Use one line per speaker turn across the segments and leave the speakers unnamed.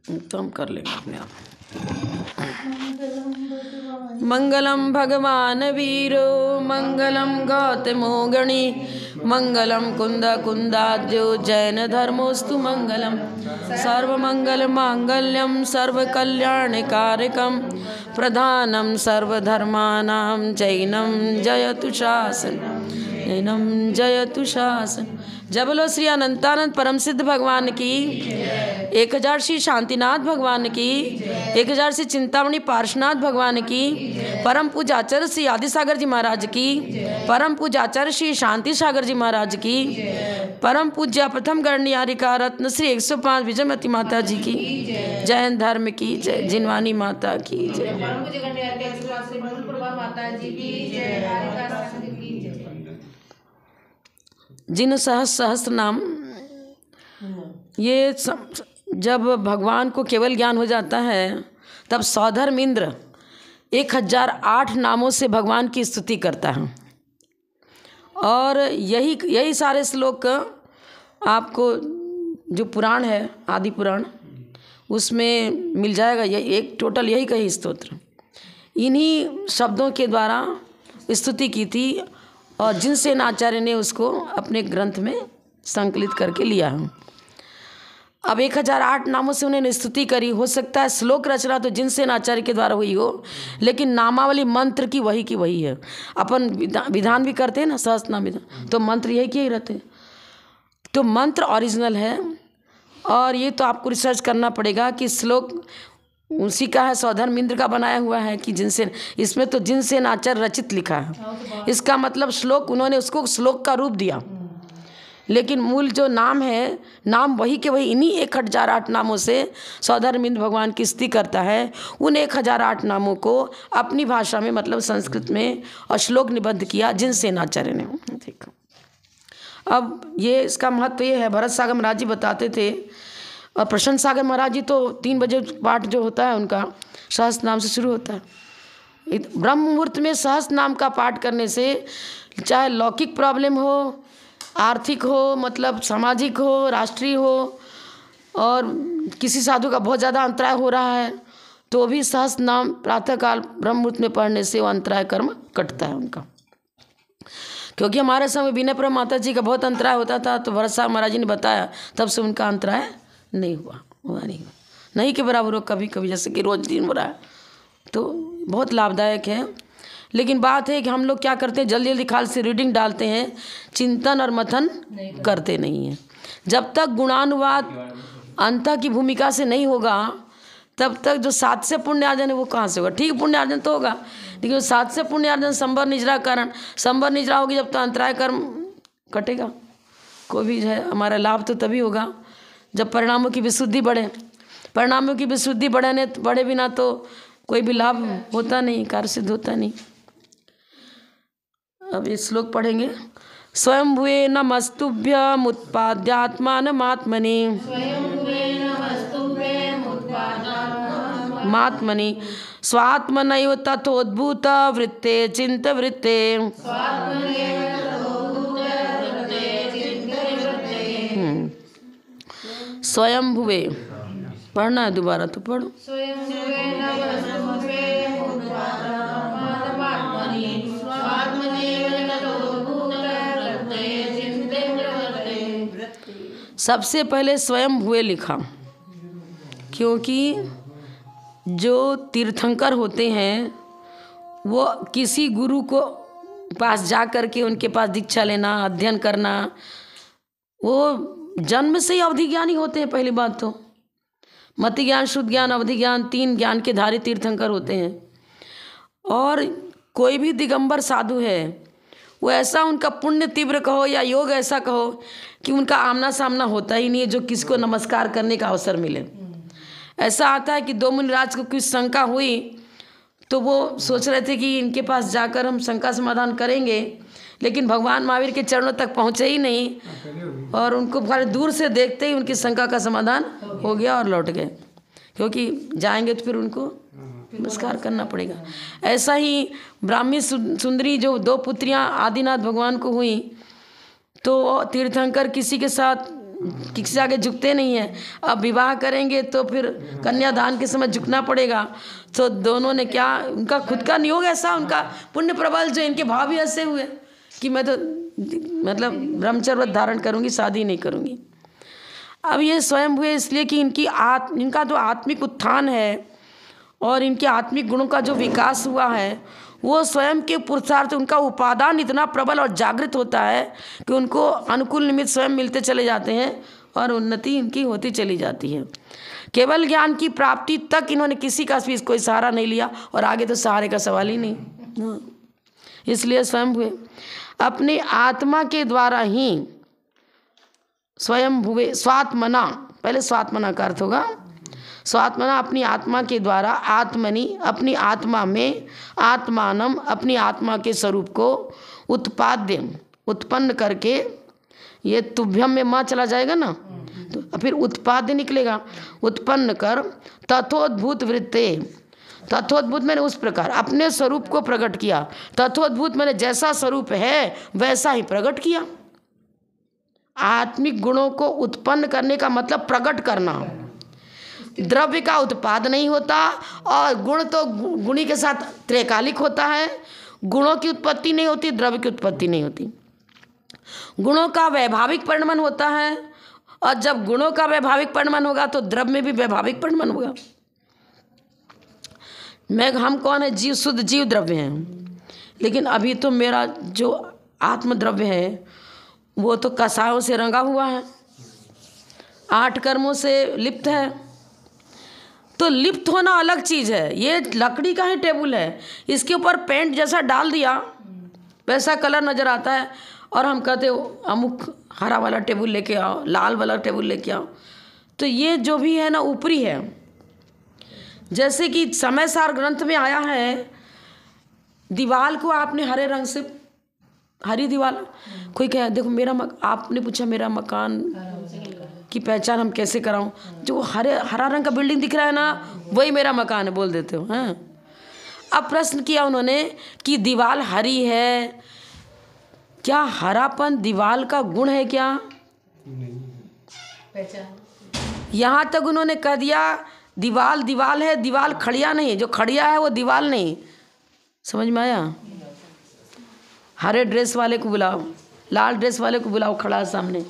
तो हम कर लेंगे अपने आप। मंगलम भगवान वीरो मंगलम गौतमो गणी मंगलम कुंद कुंदाद्यो जैन धर्मोस्तु मंगलम सर्वमंगल मांगल्यम सर्वकल्याणकारकम प्रधानम सर्वधर्मानां जैनम जयतु शासन। जय बोलो श्री अनंतानंद परम सिद्ध भगवान की, 1000 श्री शांतिनाथ भगवान की, 1000 श्री चिंतामणि पार्श्वनाथ भगवान की, परम पूज्य आचार्य श्री आदिसागर जी महाराज की, परम पूज्य आचार्य श्री शांति सागर जी महाराज की, परम पूज्य प्रथम गणनियारिका रत्न श्री 105 विजयमती माता जी की, जैन धर्म की जय, जिनवानी माता की जय। जिन सहस्त्र नाम, ये जब भगवान को केवल ज्ञान हो जाता है तब सौधर्म इंद्र 1008 नामों से भगवान की स्तुति करता है। और यही सारे श्लोक आपको जो पुराण है आदि पुराण उसमें मिल जाएगा। ये एक टोटल यही कही स्तोत्र इन्हीं शब्दों के द्वारा स्तुति की थी और जिनसेन आचार्य ने उसको अपने ग्रंथ में संकलित करके लिया है। अब 1008 नामों से उन्होंने स्तुति करी। हो सकता है श्लोक रचना तो जिनसेन आचार्य के द्वारा हुई हो, लेकिन नामावली मंत्र की वही है। अपन विधान भी करते हैं ना, सहस्त्रनाम विधान, तो मंत्र यही के ही रहते हैं। तो मंत्र ओरिजिनल है और ये तो आपको रिसर्च करना पड़ेगा कि श्लोक उसी का है, सौधर्म इंद्र का बनाया हुआ है कि जिनसेन, इसमें तो जिनसेन आचार्य रचित लिखा है। इसका मतलब श्लोक उन्होंने उसको श्लोक का रूप दिया, लेकिन मूल जो नाम है, नाम वही के वही इन्हीं 1008 नामों से सौधर्म इंद्र भगवान की स्तुति करता है। उन 1008 नामों को अपनी भाषा में मतलब संस्कृत में और श्लोक निबद्ध किया जिनसेन आचार्य ने। देखो अब ये इसका महत्व ये है, भरत सागर महाराज जी बताते थे और प्रशांत सागर महाराज जी तो 3 बजे पाठ जो होता है उनका सहस्त्र नाम से शुरू होता है। ब्रह्म मुहूर्त में सहस्त्र नाम का पाठ करने से चाहे लौकिक प्रॉब्लम हो, आर्थिक हो, मतलब सामाजिक हो, राष्ट्रीय हो, और किसी साधु का बहुत ज़्यादा अंतराय हो रहा है तो भी सहस्त्र नाम प्रातःकाल ब्रह्म मुहूर्त में पढ़ने से वो अंतराय कर्म कटता है उनका। क्योंकि हमारे समय विनय प्रभु माता जी का बहुत अंतराय होता था, तो भरत साहब महाराज जी ने बताया तब से उनका अंतराय नहीं हुआ नहीं के बराबर हो कभी कभी, जैसे कि रोज दिन हो रहा है, तो बहुत लाभदायक है। लेकिन बात है कि हम लोग क्या करते हैं, जल्दी जल्दी खाल से रीडिंग डालते हैं, चिंतन और मंथन करते नहीं हैं। जब तक गुणानुवाद अंतः की भूमिका से नहीं होगा तब तक जो 7 से पुण्यार्जन है वो कहाँ से होगा। ठीक पुण्यार्जन तो होगा, लेकिन 7 से पुण्यार्जन संबर निजरा कारण, संबर निजरा होगी जब तो अंतराय कर्म कटेगा। कोई भी है हमारा लाभ तो तभी होगा जब परिणामों की विशुद्धि बढ़े। परिणामों की विशुद्धि बढ़े बिना तो कोई भी लाभ होता नहीं, कार्य सिद्ध होता नहीं। अब ये श्लोक पढ़ेंगे। स्वयं भुवे नमस्तुभ्यं उत्पाद्यात्मानमात्मनि मात्मनि स्वात्मनैव तथोद्भूत वृत्ते चिंत वृत्ते। स्वयं भुवे पढ़ना है, दोबारा तो पढ़ो। सबसे पहले स्वयं भुवे लिखा, क्योंकि जो तीर्थंकर होते हैं वो किसी गुरु को पास जा कर के उनके पास दीक्षा लेना, अध्ययन करना, वो जन्म से ही अवधि ज्ञानी होते हैं। पहली बात तो मति ज्ञान, शुद्ध ज्ञान, अवधि ज्ञान, 3 ज्ञान के धारी तीर्थंकर होते हैं। और कोई भी दिगंबर साधु है वो ऐसा, उनका पुण्य तीव्र कहो या योग ऐसा कहो कि उनका आमना सामना होता ही नहीं है जो किसको नमस्कार करने का अवसर मिले। ऐसा आता है कि 2 मुनिराज को कुछ शंका हुई तो वो सोच रहे थे कि इनके पास जाकर हम शंका समाधान करेंगे, लेकिन भगवान महावीर के चरणों तक पहुँचे ही नहीं और उनको खाली दूर से देखते ही उनकी शंका का समाधान हो गया और लौट गए, क्योंकि जाएंगे तो फिर उनको नमस्कार करना पड़ेगा। ऐसा ही ब्राह्मी सुंदरी जो 2 पुत्रियां आदिनाथ भगवान को हुई तो तीर्थंकर किसी के साथ किसी आगे झुकते नहीं हैं। अब विवाह करेंगे तो फिर कन्यादान के समय झुकना पड़ेगा। तो दोनों ने क्या, उनका खुद का नियोग ऐसा, उनका पुण्य प्रबल, जो इनके भाव भी ऐसे हुए कि मैं तो मतलब ब्रह्मचर्य व्रत धारण करूँगी, शादी नहीं करूँगी। अब ये स्वयं हुए इसलिए कि इनका जो आत्मिक उत्थान है और इनके आत्मिक गुणों का जो विकास हुआ है, वो स्वयं के पुरुषार्थ, उनका उपादान इतना प्रबल और जागृत होता है कि उनको अनुकूल निमित्त स्वयं मिलते चले जाते हैं और उन्नति इनकी होती चली जाती है। केवल ज्ञान की प्राप्ति तक इन्होंने किसी का भी कोई सहारा नहीं लिया और आगे तो सहारे का सवाल ही नहीं। इसलिए स्वयं हुए अपनी आत्मा के द्वारा ही स्वयं हुए स्वात्मना। पहले स्वात्मना का अर्थ होगा स्वात्मना, अपनी आत्मा के द्वारा, आत्मनि अपनी आत्मा में, आत्मानम अपनी आत्मा के स्वरूप को, उत्पाद्य उत्पन्न करके, ये तुभ्यम में माँ चला जाएगा ना तो फिर उत्पाद्य निकलेगा, उत्पन्न कर, तथोद्भूत वृत्ते, तथोद्भूत मैंने उस प्रकार अपने स्वरूप को प्रकट किया। तथोद्भूत मैंने जैसा स्वरूप है वैसा ही प्रकट किया। आत्मिक गुणों को उत्पन्न करने का मतलब प्रकट करना। द्रव्य का उत्पाद नहीं होता और गुण तो गुणी के साथ त्रैकालिक होता है। गुणों की उत्पत्ति नहीं होती, द्रव्य की उत्पत्ति नहीं होती। गुणों का वैभाविक परिणमन होता है और जब गुणों का वैभाविक परिणमन होगा तो द्रव्य में भी वैभाविक परिणमन होगा। हम कौन है? जीव, शुद्ध जीव द्रव्य हैं। लेकिन अभी तो मेरा जो आत्मद्रव्य है वो तो कसायों से रंगा हुआ है, 8 कर्मों से लिप्त है। तो लिप्त होना अलग चीज़ है। ये लकड़ी का ही टेबल है, इसके ऊपर पेंट जैसा डाल दिया वैसा कलर नज़र आता है और हम कहते हो अमुक हरा वाला टेबल लेके आओ, लाल वाला टेबल लेके आओ। तो ये जो भी है ना ऊपरी है। जैसे कि समय सार ग्रंथ में आया है, दीवाल को आपने हरे रंग से, हरी दीवार, कोई कहे देखो आपने पूछा मेरा मकान की पहचान हम कैसे कराऊं? जो हरा रंग का बिल्डिंग दिख रहा है ना वही मेरा मकान है बोल देते हो। हैं अब प्रश्न किया उन्होंने कि दीवाल हरी है, क्या हरापन दीवाल का गुण है क्या? यहाँ तक उन्होंने कह दिया दीवाल है, दीवाल खड़िया नहीं, जो खड़िया है वो दीवाल नहीं। समझ में आया? हरे ड्रेस वाले को बुलाओ, लाल ड्रेस वाले को बुलाओ, खड़ा है सामने,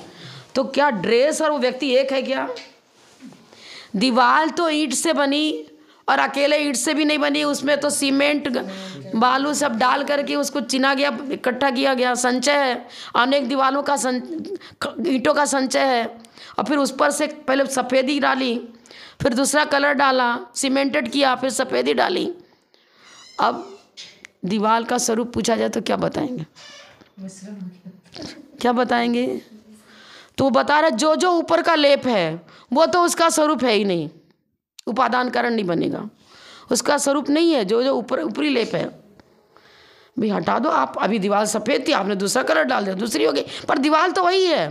तो क्या ड्रेस और वो व्यक्ति एक है क्या? दीवार तो ईंट से बनी और अकेले ईंट से भी नहीं बनी, उसमें तो सीमेंट बालू सब डाल करके उसको चिना गया, इकट्ठा किया गया, संचय है, अनेक दीवारों का ईंटों का संचय है। और फिर उस पर से पहले सफ़ेदी डाली, फिर दूसरा कलर डाला, सीमेंटेड किया, फिर सफ़ेदी डाली। अब दीवार का स्वरूप पूछा जाए तो क्या बताएंगे? क्या बताएंगे? तो वो बता रहा जो जो ऊपर का लेप है वो तो उसका स्वरूप है ही नहीं, उपादान कारण नहीं बनेगा, उसका स्वरूप नहीं है। जो जो ऊपरी लेप है भी हटा दो आप। अभी दीवार सफ़ेद थी, आपने दूसरा कलर डाल दिया, दूसरी हो गई, पर दीवार तो वही है।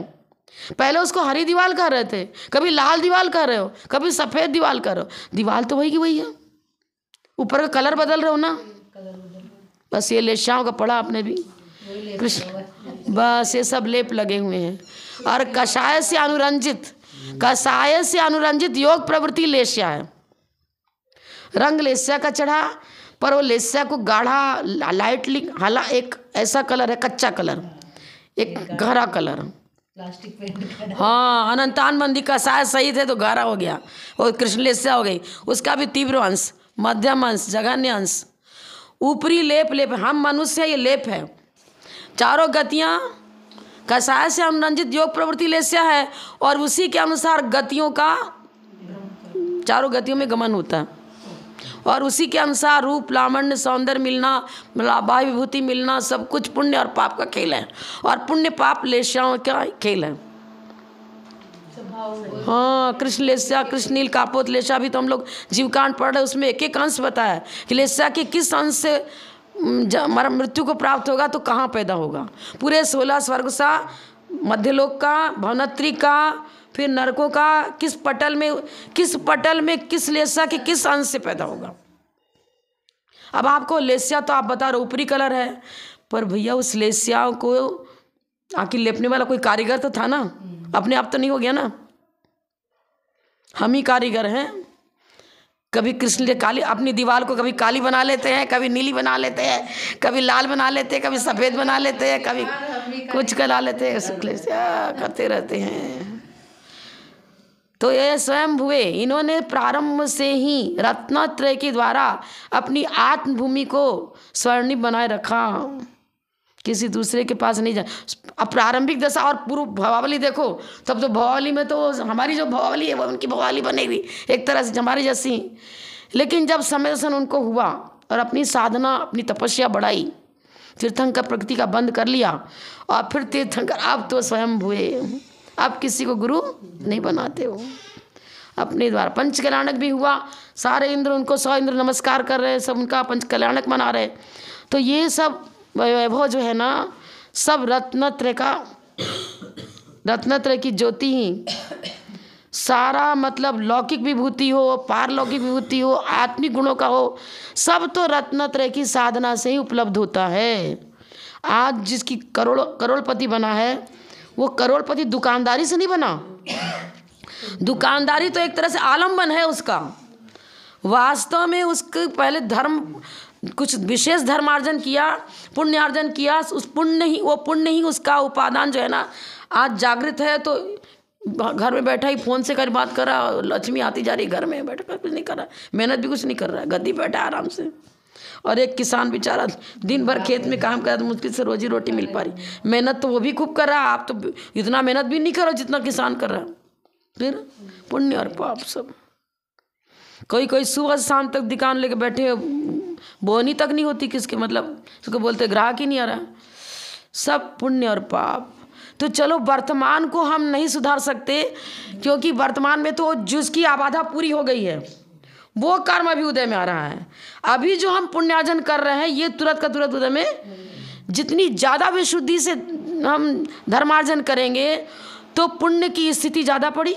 पहले उसको हरी दीवार कह रहे थे, कभी लाल दीवार कह रहे हो, कभी सफ़ेद दीवार कह रहे हो, दीवार तो वही की वही है, ऊपर का कलर बदल रहे हो ना। बस ये लेशाओं का पढ़ा आपने भी, कृष्ण, बस ये सब लेप लगे हुए हैं। और कषाय से अनुरंजित योग प्रवृत्ति लेस्या है। रंग लेस्या का चढ़ा, पर वो लेस्या को गाढ़ा लाइटली, हालांकि एक ऐसा कलर है कच्चा कलर, एक गहरा कलर, प्लास्टिक पेंट। हाँ, अनंतान मंदी कषाय सही थे तो गहरा हो गया, वो कृष्ण लेस्या हो गई। उसका भी तीव्र अंश, मध्यम अंश, जघन्य अंश, ऊपरी लेप। हम मनुष्य ये लेप है। चारों गतियाँ कषाय से अनुरंजित योग प्रवृत्ति लेस्या है और उसी के अनुसार गतियों का, चारों गतियों में गमन होता है और उसी के अनुसार रूप, लावण्य, सौंदर्य मिलना, बाह्य विभूति मिलना, सब कुछ पुण्य और पाप का खेल है। और पुण्य पाप लेस्याओं का खेल है। हाँ, कृष्ण लेस्या, कृष्ण नील कापोत लेस्या भी तो हम लोग जीवकांड पढ़ रहे, उसमें एक एक अंश बताया कि लेस्या के किस अंश से मृत्यु को प्राप्त होगा तो कहाँ पैदा होगा। पूरे 16 स्वर्ग सा, मध्यलोक का, भवनत्री का, फिर नरकों का, किस पटल में किस लेस्या के किस अंश से पैदा होगा। अब आपको लेस्या तो आप बता रहे ऊपरी कलर है, पर भैया उस लेस्या को आखिर लेपने वाला कोई कारीगर तो था ना, अपने आप तो नहीं हो गया ना, हम ही कारीगर हैं। कभी कृष्ण जी काली, अपनी दीवार को कभी काली बना लेते हैं, कभी नीली बना लेते हैं, कभी लाल बना लेते हैं, कभी सफ़ेद बना लेते हैं, कभी कुछ करा लेते हैं, शुक्ल से करते रहते हैं। तो ये स्वयं हुए, इन्होंने प्रारंभ से ही रत्नत्रय के द्वारा अपनी आत्मभूमि को स्वर्णिम बनाए रखा, किसी दूसरे के पास नहीं जा। अब प्रारंभिक दशा और पूर्व भवावली देखो, तब तो भवावली में तो हमारी जो भवावली है वो उनकी भवावली बनेगी एक तरह से हमारी जैसी। लेकिन जब समय दर्शन उनको हुआ और अपनी साधना अपनी तपस्या बढ़ाई, तीर्थंकर प्रकृति का बंद कर लिया, और फिर तीर्थंकर आप तो स्वयं हुए, आप किसी को गुरु नहीं बनाते हो, अपने द्वारा पंच कल्याणक भी हुआ। सारे इंद्र उनको 100 इंद्र नमस्कार कर रहे हैं, सब उनका पंच कल्याणक मना रहे। तो ये सब वैभव जो है ना, सब रत्नत्रय की ज्योति ही सारा, मतलब लौकिक विभूति हो, पारलौकिक विभूति हो, आत्मिक गुणों का हो, सब तो रत्नत्रय की साधना से ही उपलब्ध होता है। आज जिसकी करोड़पति बना है, वो करोड़पति दुकानदारी से नहीं बना। दुकानदारी तो एक तरह से आलम्बन है उसका, वास्तव में उसके पहले धर्म, कुछ विशेष धर्मार्जन किया, पुण्यार्जन किया, उस पुण्य ही उसका उपादान जो है ना आज जागृत है। तो घर में बैठा ही फोन से कर बात कर रहा, लक्ष्मी आती जा रही, घर में बैठ कर कुछ नहीं कर रहा, मेहनत भी कुछ नहीं कर रहा है, गद्दी बैठा आराम से। और एक किसान बेचारा दिन भर खेत में काम कर रहा, तो मुश्किल से रोजी रोटी मिल पा रही, मेहनत तो वो भी खूब कर रहा, आप तो इतना मेहनत भी नहीं करो जितना किसान कर रहा। फिर पुण्य और पाप सब, कोई सुबह शाम तक दुकान लेके बैठे, बोनी तक नहीं होती किसके, मतलब उसको बोलते ग्राहक ही नहीं आ रहा, सब पुण्य और पाप। तो चलो वर्तमान को हम नहीं सुधार सकते, क्योंकि वर्तमान में तो जिसकी आबादा पूरी हो गई है वो कर्म अभी उदय में आ रहा है। अभी जो हम पुण्यार्जन कर रहे हैं ये तुरंत का तुरंत उदय में, जितनी ज़्यादा विशुद्धि से हम धर्मार्जन करेंगे तो पुण्य की स्थिति ज़्यादा पड़ी,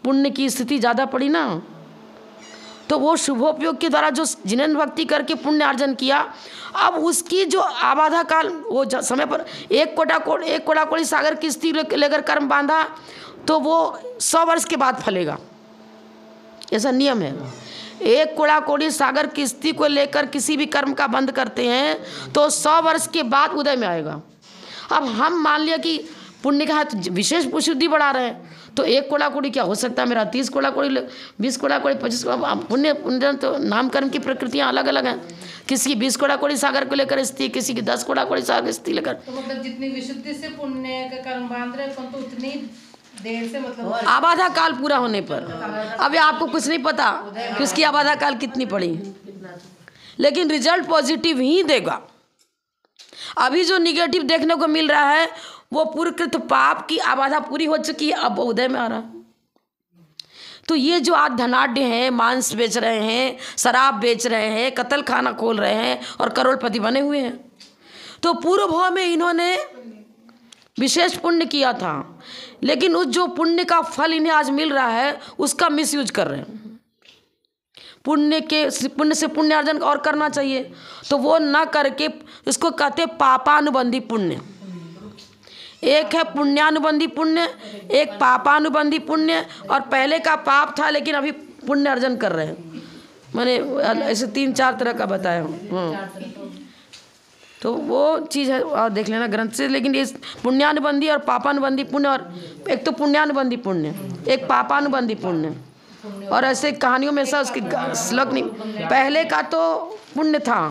पुण्य की स्थिति ज़्यादा पड़ी ना। तो वो शुभोपयोग के द्वारा जो जिन्हें भक्ति करके पुण्य अर्जन किया, अब उसकी जो आबाधा काल, वो समय पर एक कोड़ा कोड़ी सागर किस्ती लेकर कर्म बांधा तो वो 100 वर्ष के बाद फलेगा, ऐसा नियम है। एक कोड़ा कोड़ी सागर किस्ती को लेकर किसी भी कर्म का बंद करते हैं तो 100 वर्ष के बाद उदय में आएगा। अब हम मान लिया कि पुण्य का है विशेष शुद्धि बढ़ा रहे हैं, तो एक कोड़ा कोड़ी क्या हो सकता है मेरा, 30 कोड़ा कोड़ी, 20 कोड़ा कोड़ी, 25 पुण्य तो नाम कर्म की प्रकृतियाँ अलग अलग हैं। किसी की 20 कोड़ा कोड़ी सागर को लेकर स्थिति, किसी की 10 कोड़ा कोड़ी सागर स्थिति लेकर।
तो मतलब जितनी विशुद्धि से पुण्य का कर्म बांध रहे हैं तो उतनी देर से, मतलब
आबाधा काल पूरा होने पर। अभी आपको कुछ नहीं पता कि उसकी आबाधा काल कितनी पड़ी, लेकिन रिजल्ट पॉजिटिव ही देगा। अभी जो निगेटिव देखने को मिल रहा है वो पूर्वकृत पाप की आबाधा पूरी हो चुकी है, अब उदय में आ रहा। तो ये जो आज धनाढ्य हैं, मांस बेच रहे हैं, शराब बेच रहे हैं, कत्ल खाना खोल रहे हैं और करोड़पति बने हुए हैं, तो पूर्व भाव में इन्होंने विशेष पुण्य किया था, लेकिन उस जो पुण्य का फल इन्हें आज मिल रहा है उसका मिसयूज कर रहे हैं। पुण्य से पुण्यार्जन और करना चाहिए, तो वो ना करके इसको कहते पापानुबंधी पुण्य। एक है पुण्यानुबंधी पुण्य, एक पापानुबंधी पुण्य। और पहले का पाप था लेकिन अभी पुण्य अर्जन कर रहे हैं, मैंने ऐसे 3-4 तरह का बताया हूँ। तो वो चीज़ है, और देख लेना ग्रंथ से। लेकिन ये पुण्यानुबंधी और पापानुबंधी पुण्य, और एक तो पुण्यानुबंधी पुण्य, एक पापानुबंधी पुण्य, और ऐसे कहानियों में ऐसा उसकी श्लोक नहीं। पहले का तो पुण्य था,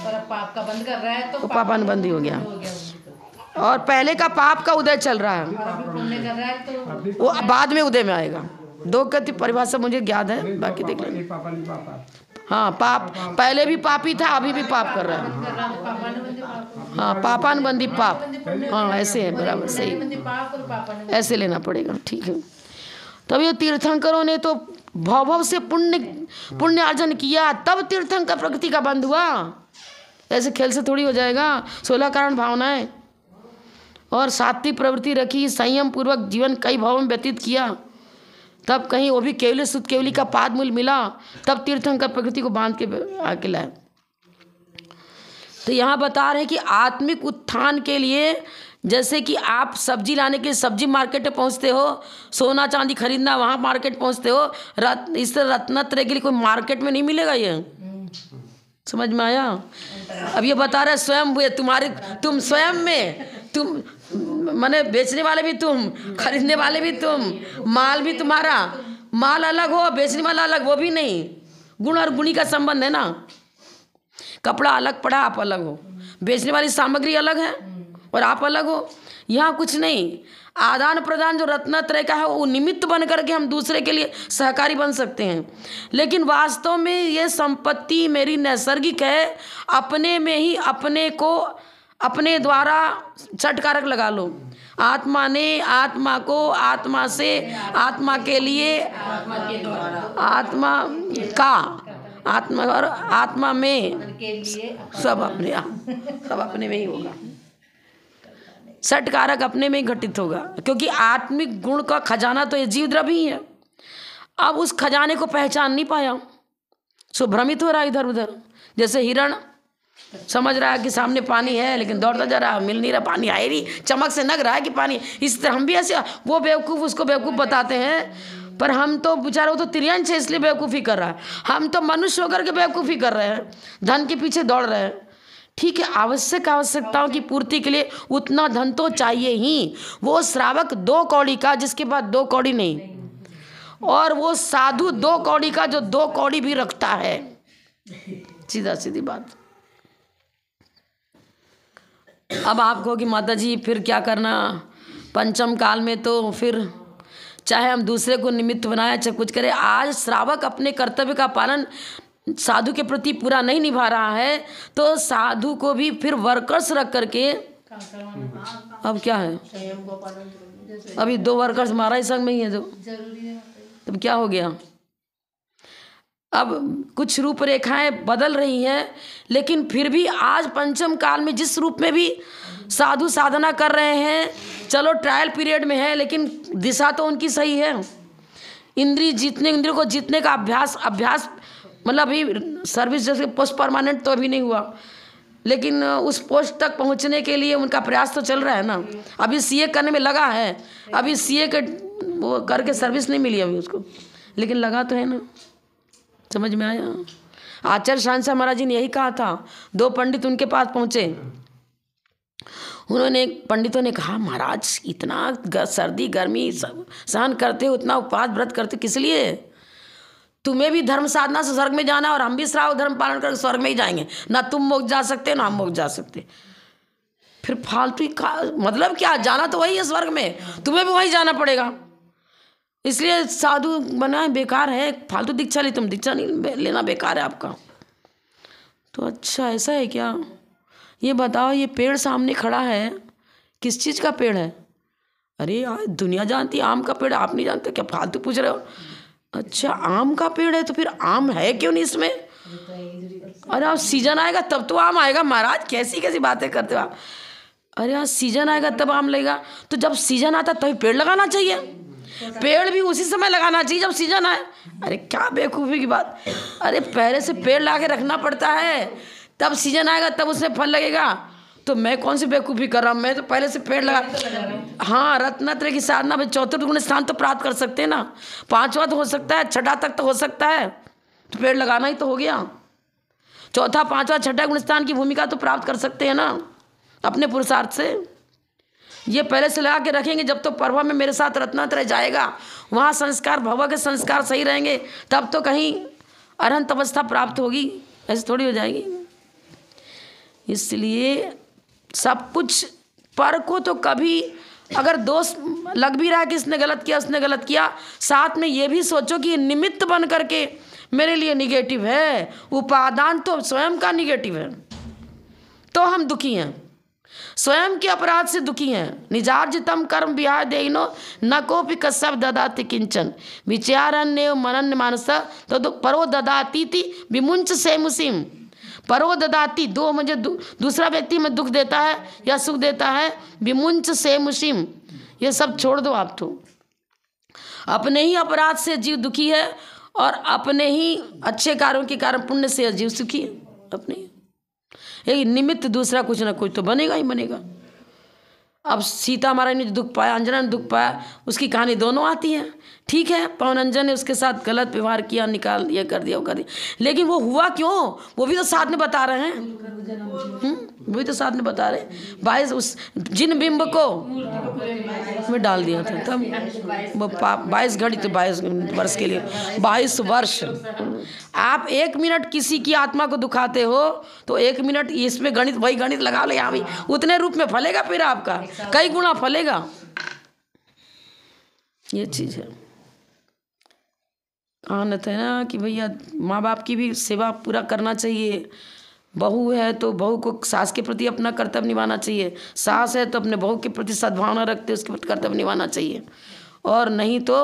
पाप का बंद कर रहा है तो
पापानुबंधी हो गया, और पहले का पाप का उदय चल रहा है,
पुण्य कर रहा है तो
वो बाद में उदय में आएगा। 2 की परिभाषा मुझे याद है, बाकी देख लेना। हाँ, पाप पहले भी पापी था, अभी भी पाप कर रहा है। हाँ, पापानुबंधी पाप, हाँ ऐसे है, बराबर सही, ऐसे लेना पड़ेगा, ठीक है। तब ये तीर्थंकरों ने तो भव से पुण्य अर्जन किया, तब तीर्थंकर प्रकृति का बंध हुआ। ऐसे खेल से थोड़ी हो जाएगा। 16 कारण भावनाएं और सात्विक प्रवृत्ति रखी, संयम पूर्वक जीवन कई भावों में व्यतीत किया, तब कहीं वो भी केवली शुद्ध केवली का पाद मूल मिला, तब तीर्थंकर प्रकृति को बांध के आके लाए। तो यहाँ बता रहे हैं कि आत्मिक उत्थान के लिए जैसे कि आप सब्जी लाने के लिए सब्जी मार्केट में पहुंचते हो, सोना चांदी खरीदना वहाँ मार्केट पहुंचते हो, इस रत्नत्रय के लिए कोई मार्केट में नहीं मिलेगा। ये समझ में आया? अब ये बता रहे स्वयं हुए तुम स्वयं में, तुम माने बेचने वाले भी तुम, खरीदने वाले भी तुम, माल भी तुम्हारा, माल अलग हो बेचने वाला अलग, वो भी नहीं। गुण और गुणी का संबंध है ना। कपड़ा अलग पड़ा, आप अलग हो, बेचने वाली सामग्री अलग है और आप अलग हो। यहाँ कुछ नहीं, आदान प्रदान जो रत्नत्रय का है वो निमित्त बन करके हम दूसरे के लिए सहकारी बन सकते हैं। लेकिन वास्तव में ये संपत्ति मेरी नैसर्गिक है, अपने में ही अपने को अपने द्वारा चटकारक लगा लो। आत्मा ने आत्मा को, आत्मा से, आत्मा के लिए, आत्मा का, आत्मा और आत्मा में सब अपने में ही होगा। सटकारक अपने में ही घटित होगा, क्योंकि आत्मिक गुण का खजाना तो ये जीव द्रव्य ही है। अब उस खजाने को पहचान नहीं पाया, सो भ्रमित हो रहा इधर उधर। जैसे हिरण समझ रहा है कि सामने पानी है, लेकिन दौड़ता जा रहा, मिल नहीं रहा, पानी आए नहीं, चमक से नग रहा है कि पानी। इस तरह हम भी ऐसे, वो बेवकूफ़ उसको बेवकूफ़ बताते हैं, पर हम तो बेचारा, वो तो तिर्यंश है इसलिए बेवकूफ़ी कर रहा है, हम तो मनुष्य होकर के बेवकूफ़ी कर रहे हैं, धन के पीछे दौड़ रहे हैं। ठीक है, आवश्यकताओं की पूर्ति के लिए उतना धन तो चाहिए ही। वो श्रावक 2 कौड़ी का जिसके पास 2 कौड़ी नहीं, और वो साधु 2 कौड़ी का जो 2 कौड़ी भी रखता है। सीधा सीधी बात। अब आप कहो कि माता जी फिर क्या करना, पंचम काल में तो फिर चाहे हम दूसरे को निमित्त बनाए, चाहे कुछ करे, आज श्रावक अपने कर्तव्य का पालन साधु के प्रति पूरा नहीं निभा रहा है, तो साधु को भी फिर वर्कर्स रख करके, अब क्या है, अभी 2 वर्कर्स हमारा ही संग में ही है, तब क्या हो गया। अब कुछ रूपरेखाएं बदल रही हैं, लेकिन फिर भी आज पंचम काल में जिस रूप में भी साधु साधना कर रहे हैं, चलो ट्रायल पीरियड में है, लेकिन दिशा तो उनकी सही है। इंद्रियों को जीतने का अभ्यास मतलब अभी सर्विस जैसे पोस्ट परमानेंट तो अभी नहीं हुआ, लेकिन उस पोस्ट तक पहुंचने के लिए उनका प्रयास तो चल रहा है ना। अभी सीए करने में लगा है, अभी सीए के वो करके सर्विस नहीं मिली अभी उसको, लेकिन लगा तो है ना। समझ में आया? आचार्य शांसा महाराज जी ने यही कहा था। 2 पंडित उनके पास पहुँचे, उन्होंने, पंडितों ने कहा महाराज इतना सर्दी गर्मी सब सहन करते हो, उतना उपवास व्रत करते किस लिए? तुम्हें भी धर्म साधना से स्वर्ग में जाना, और हम भी श्राव धर्म पालन करके स्वर्ग में ही जाएंगे, ना तुम मोक्ष जा सकते ना हम मोक्ष जा सकते। फिर फालतू मतलब क्या, जाना तो वही है स्वर्ग में, तुम्हें भी वही जाना पड़ेगा, इसलिए साधु बना बेकार है, फालतू दीक्षा ली, तुम दीक्षा नहीं लेना, बेकार है आपका। तो अच्छा ऐसा है क्या? ये बताओ, ये पेड़ सामने खड़ा है, किस चीज़ का पेड़ है? अरे यार दुनिया जानती है आम का पेड़, आप नहीं जानते क्या? फालतू पूछ रहे हो। अच्छा आम का पेड़ है, तो फिर आम है क्यों नहीं इसमें? अरे आप सीजन आएगा तब तो आम आएगा। महाराज कैसी कैसी बातें करते हो आप। अरे यार सीजन आएगा तब आम लगेगा, तो जब सीजन आता तभी पेड़ लगाना चाहिए, पेड़ भी उसी समय लगाना चाहिए जब सीजन आए। अरे क्या बेवकूफ़ी की बात। अरे पहले से पेड़ ला के रखना पड़ता है, तब सीजन आएगा तब उसमें फल लगेगा। तो मैं कौन सी बेवकूफ़ी कर रहा हूँ, मैं तो पहले से पेड़ लगा। हाँ रत्नत्रय की साधना में 4th गुण स्थान तो प्राप्त कर सकते हैं ना, 5वां तो हो सकता है, 6ठा तक तो हो सकता है, तो पेड़ लगाना ही तो हो गया। 4था 5वां 6ठा गुण स्थान की भूमिका तो प्राप्त कर सकते हैं ना अपने पुरुषार्थ से। ये पहले से लगा के रखेंगे, जब तो पर्व में मेरे साथ रत्नत्रय जाएगा, वहाँ संस्कार भव के संस्कार सही रहेंगे, तब तो कहीं अरहंत अवस्था प्राप्त होगी, ऐसे थोड़ी हो जाएगी। इसलिए सब कुछ पर को तो कभी अगर दोष लग भी रहा है कि इसने गलत किया उसने गलत किया, साथ में ये भी सोचो कि निमित्त बन करके मेरे लिए निगेटिव है, उपादान तो स्वयं का निगेटिव है, तो हम दुखी हैं, स्वयं के अपराध से दुखी हैं। निजार्जितम कर्म विहाय देहिनो न कोपि कस्यप ददाति किंचन विचारण्य मनन्य मानस तो परो ददाती विमुंच से मुसीम। परो ददाती दो मुझे दूसरा व्यक्ति में दुख देता है या सुख देता है, विमुंच से मुसीम, ये सब छोड़ दो आप। तो अपने ही अपराध से जीव दुखी है और अपने ही अच्छे कार्यों के कारण पुण्य से जीव सुखी है। अपने एक निमित्त दूसरा कुछ ना कुछ तो बनेगा ही बनेगा। अब सीता महारानी ने दुख पाया, अंजना ने दुख पाया, उसकी कहानी दोनों आती है। ठीक है, पवन अंजन ने उसके साथ गलत व्यवहार किया, निकाल ये कर दिया वो कर दिया, लेकिन वो हुआ क्यों, वो भी तो साथ में बता रहे हैं। वो भी तो साथ में बता रहे हैं। 22 उस जिन बिंब को में डाल दिया था, तब वो 22 घड़ी तो 22 वर्ष के लिए 22 वर्ष। आप 1 मिनट किसी की आत्मा को दुखाते हो तो 1 मिनट इसमें गणित, वही गणित लगा लो यहाँ भी, उतने रूप में फलेगा, फिर आपका कई गुना फलेगा। ये चीज़ है। कहावत है ना कि भैया माँ बाप की भी सेवा पूरा करना चाहिए। बहू है तो बहू को सास के प्रति अपना कर्तव्य निभाना चाहिए, सास है तो अपने बहू के प्रति सद्भावना रखते उसके प्रति कर्तव्य निभाना चाहिए। और नहीं तो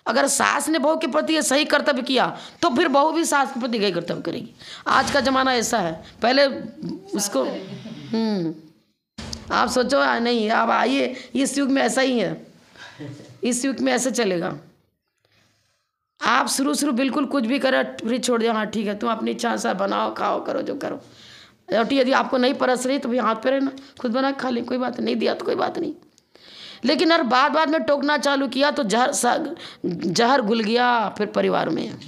अगर सास ने बहू के प्रति सही कर्तव्य किया तो फिर बहू भी सास के प्रति यही कर्तव्य करेगी। आज का ज़माना ऐसा है, पहले उसको आप सोचो नहीं, अब आइए इस युग में ऐसा ही है, इस युग में ऐसे चलेगा। आप शुरू बिल्कुल कुछ भी करो फिर छोड़ दिया, हाँ ठीक है तुम अपनी इच्छा से बनाओ खाओ करो जो करो। रोटी यदि आपको नहीं परस रही तो भी हाथ पे रहना, खुद बना खा ले, कोई बात नहीं, दिया तो कोई बात नहीं। लेकिन अगर बाद में टोकना चालू किया तो जहर घुल गया फिर परिवार में।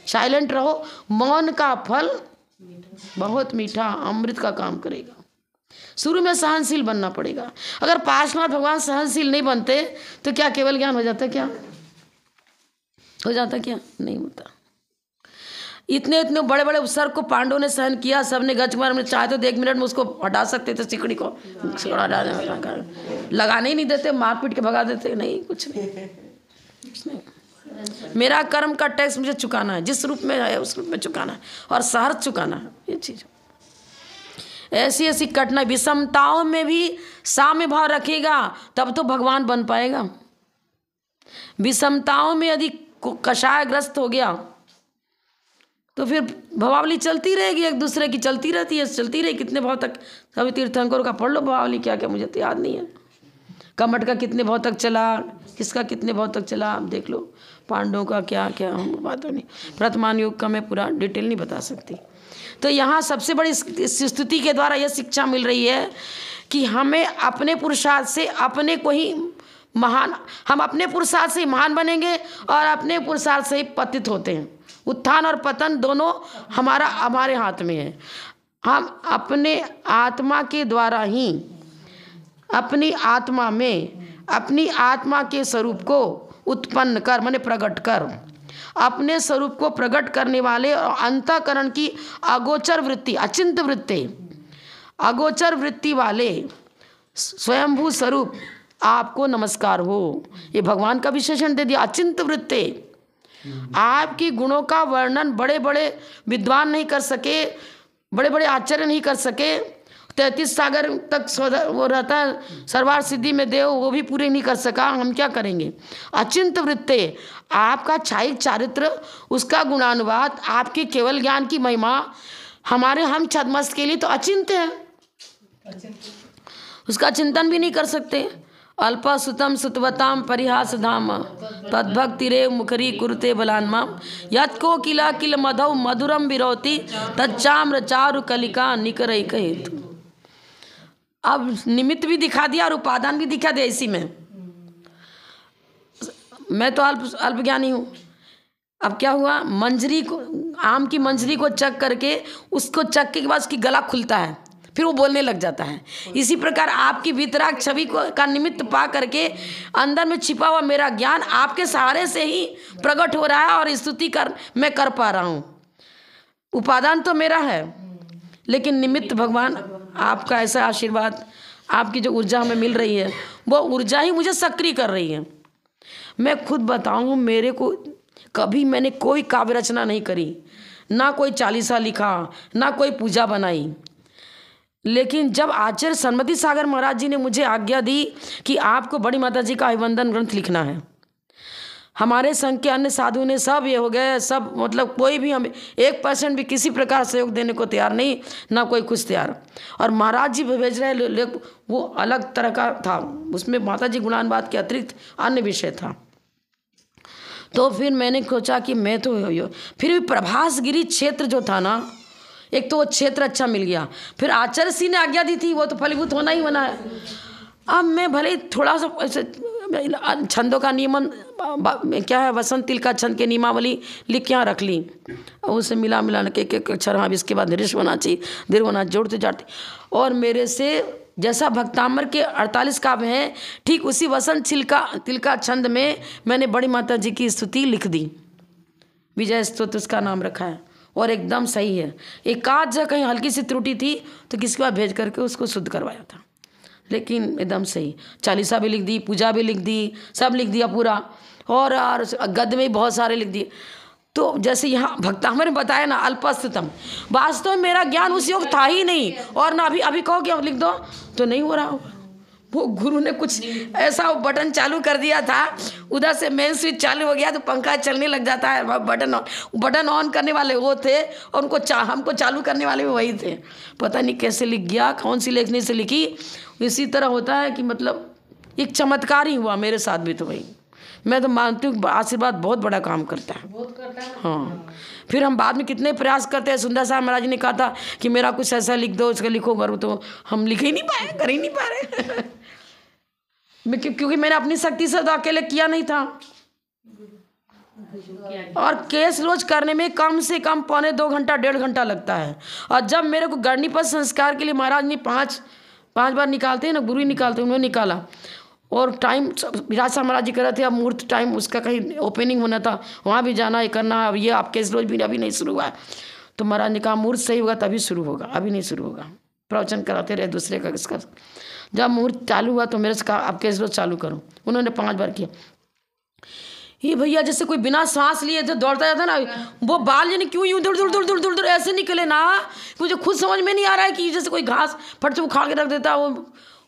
साइलेंट रहो, मौन का फल बहुत मीठा, अमृत का काम करेगा। शुरू में सहनशील बनना पड़ेगा। अगर पार्श्वनाथ भगवान सहनशील नहीं बनते तो क्या केवल ज्ञान हो जाता, क्या हो जाता, क्या नहीं होता। इतने बड़े बड़े उपसर्ग को पांडवों ने सहन किया, सबने गच मार में, चाहे तो 1 मिनट में उसको हटा सकते थे, सिकड़ी को सिकड़ा लगाने ही नहीं देते, मार पीट के भगा देते, नहीं कुछ नहीं। मेरा कर्म का टैक्स मुझे चुकाना है, जिस रूप में है उस रूप में चुकाना है और सहर्ष चुकाना है। ये चीज़ ऐसी ऐसी कठिनाई, विषमताओं में भी साम्य भाव रखेगा तब तो भगवान बन पाएगा। विषमताओं में यदि कषायग्रस्त हो गया तो फिर भवावली चलती रहेगी, एक दूसरे की चलती रहती है, चलती रही कितने भाव तक। सभी तीर्थंकरों का पढ़ लो भवावली, क्या क्या मुझे तो याद नहीं है। कमट का कितने भाव तक चला, किसका कितने भाव तक चला, आप देख लो। पांडवों का क्या क्या, हम बातों नहीं, वर्तमान युग का मैं पूरा डिटेल नहीं बता सकती। तो यहाँ सबसे बड़ी स्तुति के द्वारा यह शिक्षा मिल रही है कि हमें अपने पुरुषार्थ से अपने को ही महान, हम अपने पुरुषार्थ से ही महान बनेंगे और अपने पुरुषार्थ से ही पतित होते हैं। उत्थान और पतन दोनों हमारे हाथ में है। हम अपने आत्मा के द्वारा ही अपनी आत्मा में अपनी आत्मा के स्वरूप को उत्पन्न कर, माने प्रकट कर, अपने स्वरूप को प्रकट करने वाले और अंतःकरण की अगोचर वृत्ति, अचिंत्य वृत्ति, अगोचर वृत्ति वाले स्वयंभू स्वरूप आपको नमस्कार हो। ये भगवान का विशेषण दे दिया, अचिंत्य वृत्ति। आपकी गुणों का वर्णन बड़े बड़े विद्वान नहीं कर सके, बड़े बड़े आचार्य नहीं कर सके। 33 सागर तक वो रहता है सर्वार सिद्धि में देव, वो भी पूरे नहीं कर सका, हम क्या करेंगे। अचिंत्य वृत्ति, आपका छायिक चारित्र, उसका गुणानुवाद, आपके केवल ज्ञान की महिमा हमारे हम छद्मस्त के लिए तो अचिंत्य है, उसका चिंतन भी नहीं कर सकते। अल्पा सुतम सुतवताम परिहास धाम तद्भक्ति रे मुखरी कुरुते बलान्मा यत् को किला किल मधौ मधुरम विरोति तच्चाम्र चारु कलिका निकरई कहित। अब निमित्त भी दिखा दिया और उपादान भी दिखा दिया इसी में। मैं तो अल्प ज्ञानी हूँ। अब क्या हुआ, मंजरी को, आम की मंजरी को चख करके उसको चखने के बाद उसकी गला खुलता है, फिर वो बोलने लग जाता है। इसी प्रकार आपकी वितराग छवि को का निमित्त पा करके अंदर में छिपा हुआ मेरा ज्ञान आपके सहारे से ही प्रकट हो रहा है और स्तुति मैं कर पा रहा हूँ। उपादान तो मेरा है लेकिन निमित्त भगवान आपका ऐसा आशीर्वाद, आपकी जो ऊर्जा हमें मिल रही है वो ऊर्जा ही मुझे सक्रिय कर रही है। मैं खुद बताऊँ, मेरे को कभी मैंने कोई काव्य रचना नहीं करी, ना कोई चालीसा लिखा, ना कोई पूजा बनाई। लेकिन जब आचार्य सन्मति सागर महाराज जी ने मुझे आज्ञा दी कि आपको बड़ी माता जी का अभिवंदन ग्रंथ लिखना है, हमारे संघ के अन्य साधु ने सब ये हो गए, सब मतलब कोई भी हमें 1% भी किसी प्रकार सहयोग देने को तैयार नहीं, ना कोई कुछ तैयार। और महाराज जी भेज रहे, वो अलग तरह का था, उसमें माता जी गुणानुवाद के अतिरिक्त अन्य विषय था। तो फिर मैंने सोचा कि मैं तो फिर भी प्रभासगिरी क्षेत्र जो था ना, एक तो वो क्षेत्र अच्छा मिल गया, फिर आचार्य सिंह ने आज्ञा दी थी, वो तो फलीभूत होना ही होना है। अब मैं भले थोड़ा सा ऐसे छंदों का नियमन क्या है, वसंत तिल का छंद के नियमावली लिख के यहाँ रख ली, उसे मिला के एक अक्षर, हाँ इसके बाद ऋष होना चाहिए, दीर्घ होना, जोड़ते जाते। और मेरे से जैसा भक्तामर के 48 काव्य हैं, ठीक उसी वसंत तिल का छंद में मैंने बड़ी माता जी की स्तुति लिख दी, विजय स्तोत्र उसका नाम रखा है, और एकदम सही है। एक आध जगह कहीं हल्की सी त्रुटि थी तो किसी के पास भेज करके उसको शुद्ध करवाया था, लेकिन एकदम सही। चालीसा भी लिख दी, पूजा भी लिख दी, सब लिख दिया पूरा, और गद्य में बहुत सारे लिख दिए। तो जैसे यहाँ भक्तामर ने बताया ना, अल्पस्ततम, वास्तव में मेरा ज्ञान उस योग था ही नहीं, और ना अभी कहो कि अब लिख दो तो नहीं हो रहा होगा। वो गुरु ने कुछ ऐसा बटन चालू कर दिया था, उधर से मेन स्विच चालू हो गया तो पंखा चलने लग जाता है। बटन ऑन करने वाले वो थे, और उनको हमको चालू करने वाले भी वही थे। पता नहीं कैसे लिख गया, कौन सी लेखनी से लिखी। इसी तरह होता है कि मतलब एक चमत्कार ही हुआ मेरे साथ भी। तो वही मैं तो मानती हूँ आशीर्वाद बहुत बड़ा काम करता है,
बहुत करता है।
हाँ। फिर हम बाद में कितने प्रयास करते हैं। सुंदर साहब महाराज ने कहा था कि मेरा कुछ ऐसा लिख दो, उसका लिखो करो, तो हम लिख ही नहीं पाए, कर ही नहीं पा रहे क्योंकि मैंने अपनी शक्ति से तो अकेले किया नहीं था। और केस रोज करने में कम से कम 1.25 घंटा 1.5 घंटा लगता है। और जब मेरे को गणिपत संस्कार के लिए महाराज ने 5 बार निकालते हैं ना, गुरु ही निकालते, उन्होंने निकाला। और टाइम विराज साहब महाराज जी कर रहे थे, अब मुहूर्त टाइम उसका कहीं ओपनिंग होना था, वहाँ भी जाना, ये करना। अब ये आप केस रोज भी अभी नहीं शुरू हुआ है, तो महाराज ने कहा मुहूर्त सही होगा तभी शुरू होगा, अभी नहीं शुरू होगा। प्रवचन कराते रहे दूसरे का इसका। जब मुहूर्त चालू हुआ तो मेरे से कहा आप केस रोज चालू करो। उन्होंने 5 बार किया। ये भैया जैसे कोई बिना सांस लिए जो दौड़ता जाता ना, वो बाल यानी क्यों यूँ दूर ऐसे निकले ना, मुझे खुद समझ में नहीं आ रहा है कि जैसे कोई घास फट से उखाड़ के रख देता। वो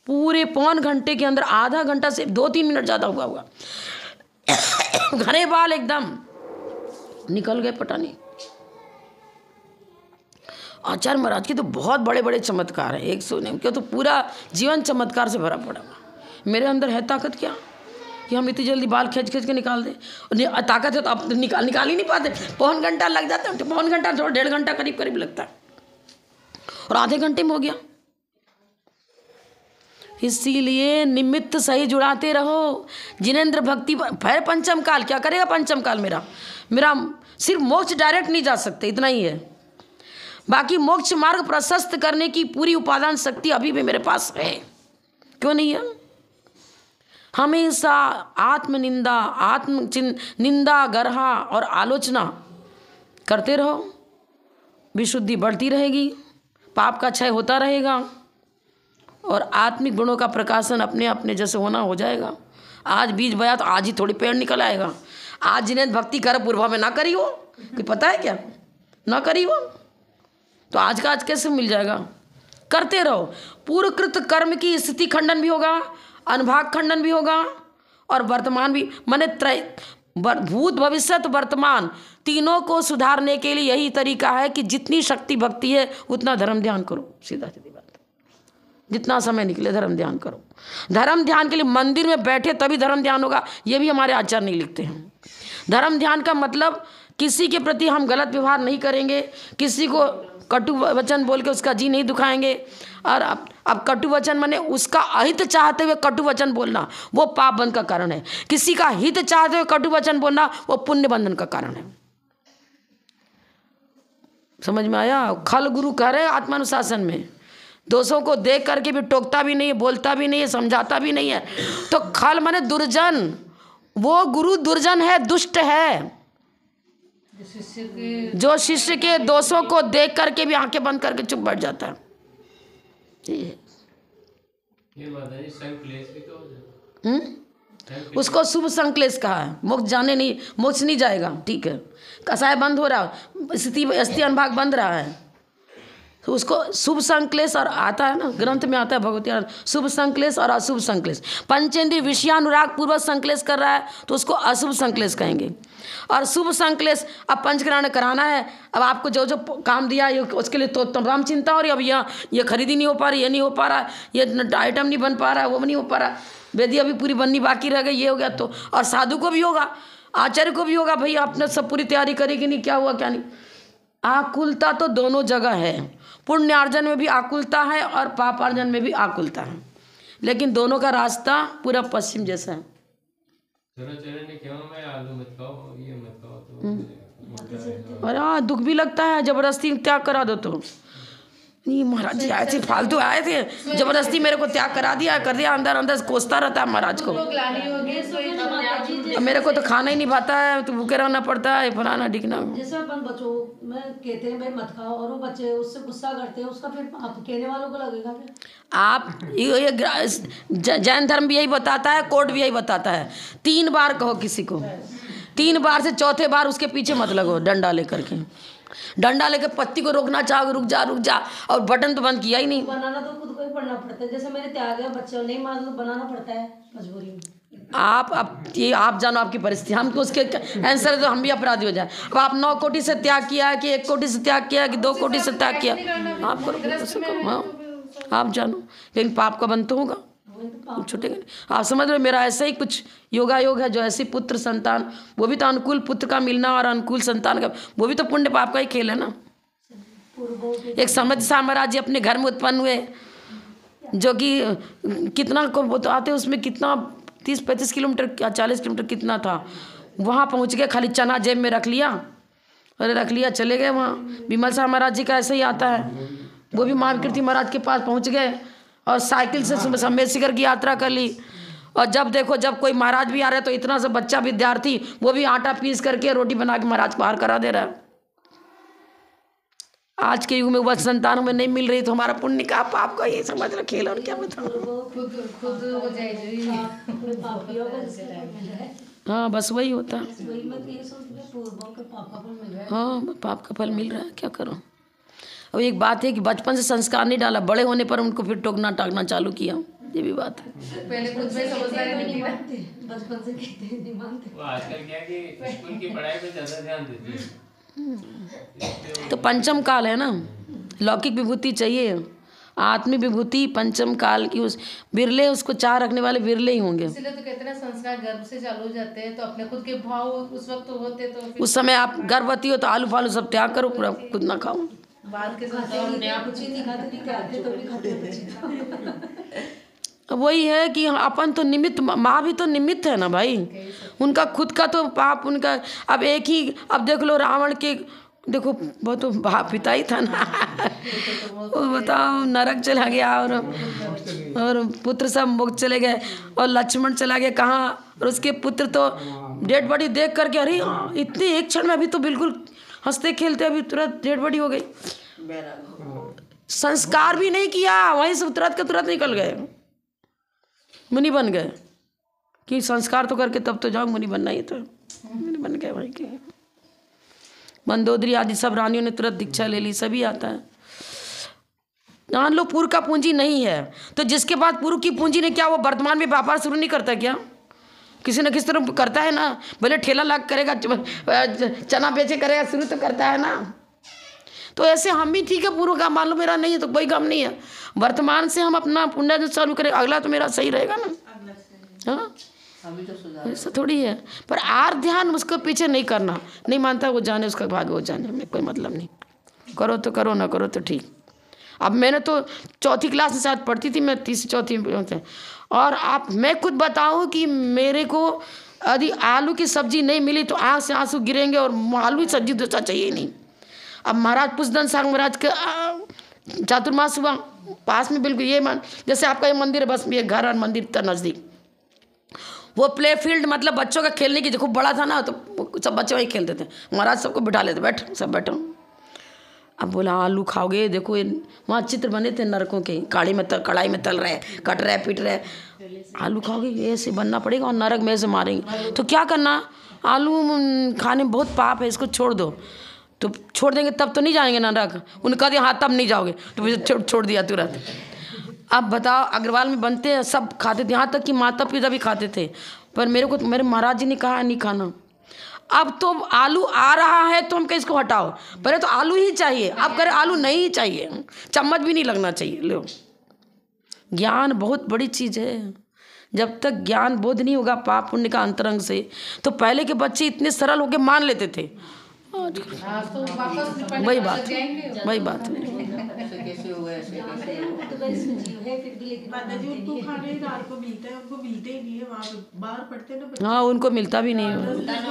पूरे 1.25 घंटे के अंदर आधा घंटा से 2-3 मिनट ज़्यादा हुआ होगा, घने बाल एकदम निकल गए, पता नहीं। आचार्य महाराज के तो बहुत बड़े बड़े चमत्कार हैं, एक सुने क्यों तो पूरा जीवन चमत्कार से भरा पड़ा हुआ। मेरे अंदर है ताकत क्या कि हम इतनी जल्दी बाल खींच के निकाल दें। ताकत है तो आप निकाल ही नहीं पाते। 1.25 घंटा लग जाता है, 1.25 घंटा थोड़ा 1.5 घंटा करीब लगता है, और आधे घंटे में हो गया। इसीलिए निमित्त सही जुड़ाते रहो। जिनेंद्र भक्ति है पंचम काल, क्या करेगा पंचम काल? मेरा सिर्फ मोक्ष डायरेक्ट नहीं जा सकते, इतना ही है। बाकी मोक्ष मार्ग प्रशस्त करने की पूरी उपादान शक्ति अभी भी मेरे पास है, क्यों नहीं है? हमेशा आत्मनिंदा, निंदा, गर्हा और आलोचना करते रहो, विशुद्धि बढ़ती रहेगी, पाप का क्षय होता रहेगा, और आत्मिक गुणों का प्रकाशन अपने अपने जैसे होना हो जाएगा। आज बीज बोया तो आज ही थोड़ी पेड़ निकल आएगा। आज जिन्हें भक्ति कर पूर्वा में ना करी हो, कि पता है क्या ना करी हो, तो आज का आज कैसे मिल जाएगा? करते रहो। पूर्वकृत कर्म की स्थिति खंडन भी होगा, अनुभाग खंडन भी होगा, और वर्तमान भी, माने भूत भविष्यत वर्तमान तीनों को सुधारने के लिए यही तरीका है कि जितनी शक्ति भक्ति है उतना धर्म ध्यान करो। सीधा सीधी बात, जितना समय निकले धर्म ध्यान करो। धर्म ध्यान के लिए मंदिर में बैठे तभी धर्म ध्यान होगा, ये भी हमारे आचार्य नहीं लिखते हैं। धर्म ध्यान का मतलब किसी के प्रति हम गलत व्यवहार नहीं करेंगे, किसी को कटु वचन बोल के उसका जी नहीं दुखाएंगे। और अब कटु वचन माने उसका अहित चाहते हुए कटु वचन बोलना, वो पाप बंध का कारण है। किसी का हित चाहते हुए कटु वचन बोलना, वो पुण्य बंधन का कारण है। समझ में आया? खल गुरु कह रहे आत्मानुशासन में, दोषों को देख करके भी टोकता भी नहीं है, बोलता भी नहीं है, समझाता भी नहीं है। तो खल माने दुर्जन, वो गुरु दुर्जन है, दुष्ट है, जो शिष्य के दोषों को देख करके भी आंखें बंद करके चुप बैठ जाता है। उसको शुभ संक्लेश कहा है। मोक्ष नहीं जाएगा, ठीक है। कसाय बंद हो रहा, स्थिति अनुभाग बंद रहा है, तो उसको शुभ संक्लेश, और आता है ना ग्रंथ में आता है भगवती, शुभ संक्लेश और अशुभ संक्लेश। पंचेंद्रिय विषयानुराग पूर्वक संक्लेश कर रहा है तो उसको अशुभ संक्लेश कहेंगे। और शुभ संक्लेश, अब पंचकरण कराना है, अब आपको जो जो काम दिया है उसके लिए तो तमाम चिंता हो रही है। अब ये खरीदी नहीं हो पा रही, ये नहीं हो पा रहा, ये आइटम नहीं बन पा रहा, वो नहीं हो पा रहा, वेदी अभी पूरी बननी बाकी रह गई, ये हो गया। तो और साधु को भी होगा, आचार्य को भी होगा, भाई आपने सब पूरी तैयारी करी कि नहीं, क्या हुआ क्या नहीं। आकुलता तो दोनों जगह है, पुण्यार्जन में भी आकुलता है और पापार्जन में भी आकुलता है। लेकिन दोनों का रास्ता पूरा पश्चिम जैसा है।
ने क्यों मैं आलू मत खाओ, ये मत खाओ, तो
और हाँ, दुख भी लगता है, जबरदस्ती त्याग करा दो तो। नहीं महाराज जी आए थे, फालतू आए थे, जबरदस्ती मेरे को त्याग करा दिया, कर दिया, अंदर अंदर कोसता रहता है महाराज को। अब मेरे को तो खाना ही नहीं भाता है, तो भूखे रहना पड़ता है, फलाना ढिकना।
जैसे अपन बच्चों में कहते हैं भाई मत खाओ, और वो बच्चे उससे गुस्सा करते हैं, उसका फिर आप कहने वालों को लगेगा क्या?
आप ये जैन धर्म भी यही बताता है, कोर्ट भी यही बताता है, 3 बार कहो किसी को, 3 बार से चौथे बार उसके पीछे मत लगो डंडा लेकर के। डंडा लेकर पत्ती को रोकना चाहोगे, रुक जा, और बटन तो बंद किया ही नहीं।
बनाना तो खुद को ही पड़ना पड़ता है, जैसे मैंने त्याग है, बच्चे नहीं मानो तो बनाना पड़ता है मजबूरी में।
आप जानो आपकी परिस्थिति, हम तो उसके आंसर तो हम भी अपराधी हो जाए। अब आप 9 कोटि से त्याग किया है कि 1 कोटि से त्याग किया है कि 2 कोटि से त्याग किया, आप करो, हाँ आप जानो, लेकिन पाप का बंध तो होगा, छूटेगा नहीं। आप समझ रहे, मेरा ऐसा ही कुछ योगा योग है, जो ऐसी पुत्र संतान, वो भी तो अनुकूल पुत्र का मिलना और अनुकूल संतान का, वो भी तो पुण्य पाप का ही खेल है ना। एक समृद्ध साम्राज्य अपने घर में उत्पन्न हुए, जो कि कितना को बताते, उसमें कितना 30-35 किलोमीटर या 40 किलोमीटर कितना था, वहाँ पहुँच गए, खाली चना जेब में रख लिया, अरे रख लिया, चले गए वहाँ। विमल शाह महाराज जी का ऐसे ही आता है, वो भी महाकृति महाराज के पास पहुँच गए और साइकिल से संमेद शिखर की यात्रा कर ली। और जब देखो, जब कोई महाराज भी आ रहा है तो इतना सा बच्चा विद्यार्थी, वो भी आटा पीस करके रोटी बना के महाराज को बाहर करा दे रहा है। आज के युग में वह संतान हमें नहीं मिल रही, तो हमारा पुण्य का पाप का ये समझ रहे खेल, और क्या बताओ।
खुद हो जाएगी।
हाँ बस वही होता है,
वही मैं तो ये सोचती हूँ, पूर्वों के पाप का फल मिल रहा है।
हाँ पाप का फल मिल रहा है, क्या करो। अब एक बात है कि बचपन से संस्कार नहीं डाला, बड़े होने पर उनको फिर टोकना टाकना चालू किया, ये भी बात है।
पहले खुद में समझदारी नहीं थी,
बचपन से कहते हैं नहीं मानते।
वो आजकल क्या है कि स्कूल की पढ़ाई पे ज़्यादा ध्यान देते हैं।
तो पंचम काल है ना, लौकिक विभूति चाहिए, आत्मी विभूति पंचम काल की, उस बिरले, उसको चाह रखने वाले बिरले ही होंगे।
इसलिए तो कहते हैं संस्कार गर्भ से चालू हो जाते हैं, तो अपने खुद के भाव उस वक्त होते, तो फिर
उस समय आप गर्भवती हो तो आलू फालू सब त्याग करो, पूरा खुद ना खाओ।
बाद के संस्कार
कुछ ही नहीं खाते, नहीं खाते तो भी खाते।
वही है कि अपन तो निमित्त, माँ भी तो निमित्त है ना भाई, उनका खुद का तो पाप उनका। अब एक ही, अब देख लो रावण के, देखो वो तो बाप पिता ही था ना, वो बताओ नरक चला गया, और पुत्र सब मुक्त चले गए, और लक्ष्मण चला गया कहाँ, और उसके पुत्र तो डेड बॉडी देख करके, अरे इतने एक क्षण में, अभी तो बिल्कुल हंसते खेलते, अभी तुरंत डेड बॉडी हो गई। संस्कार भी नहीं किया, वहीं से तुरंत के तुरंत निकल गए, मुनि बन गए। कि संस्कार तो करके तब तो जाओ, मुनि बनना ही, तो मुनि बन गए भाई के। मंदोदरी आदि सब रानियों ने तुरंत दीक्षा ले ली, सभी आता है। जान लो पूर्व का पूंजी नहीं है, तो जिसके बाद पूर्व की पूंजी ने क्या, वो वर्तमान में व्यापार शुरू नहीं करता क्या? किसी न किसी तरह करता है ना, भले ठेला लाग करेगा, चना बेचे करेगा, शुरू तो करता है ना। तो ऐसे हम भी ठीक है, पूर्व का मान लो मेरा नहीं है तो कोई काम नहीं है, वर्तमान से हम अपना पुण्य चालू करें, अगला तो मेरा सही रहेगा ना। हाँ ऐसा थोड़ी है, पर आर ध्यान उसको पीछे नहीं करना, नहीं मानता वो जाने, उसका भाग्य वो जाने, में कोई मतलब नहीं, करो तो करो, ना करो तो ठीक। अब मैंने तो 4th क्लास में शायद पढ़ती थी मैं, 3री-4th में, और आप मैं खुद बताऊं कि मेरे को यदि आलू की सब्जी नहीं मिली तो आँख से आंसू गिरेंगे, और आलू की सब्जी दूसरा चाहिए ही नहीं। अब महाराज पुष्पदन सागर महाराज के चातुर्मास हुआ पास में, बिल्कुल ये मान जैसे आपका ये मंदिर है, बस ये घर और मंदिर था नज़दीक। वो प्ले फील्ड मतलब बच्चों का खेलने की, खूब बड़ा था ना, तो सब बच्चे वहीं खेलते थे। महाराज सबको बिठा लेते, बैठ सब बैठो। अब बोला आलू खाओगे, देखो वहाँ चित्र बने थे नरकों के, कढ़ाई में तल रहे, कट रहे, पीट रहे, आलू खाओगे, ये ऐसे बनना पड़ेगा और नरक में से मारेंगे। तो क्या करना, आलू खाने में बहुत पाप है, इसको छोड़ दो। तो छोड़ देंगे तब तो नहीं जाएंगे नरक, उनका दिया हाँ तब नहीं जाओगे, तो छोड़ दिया तुरंत। अब बताओ, अग्रवाल में बनते हैं, सब खाते थे, यहाँ तक कि माता पिता भी खाते थे, पर मेरे महाराज जी ने कहा नहीं खाना। अब तो आलू आ रहा है तो हम कहीं इसको हटाओ, पहले तो आलू ही चाहिए, अब करें आलू नहीं चाहिए, चम्मच भी नहीं लगना चाहिए। लो, ज्ञान बहुत बड़ी चीज़ है, जब तक ज्ञान बोध नहीं होगा पाप पुण्य का अंतरंग से, तो पहले के बच्चे इतने सरल होकर मान लेते थे,
तो वापस
वही बात है।
ऐसे कैसे हो गए, ऐसे कैसे हो गए।
तो वैसे जीव है फिर भी, लेकिन
माता जी उनको खाने रात को मिलता है, उनको मिलते ही नहीं है वहाँ पे, बाहर पड़ते हैं ना बच्चे।
हाँ, उनको मिलता भी नहीं है।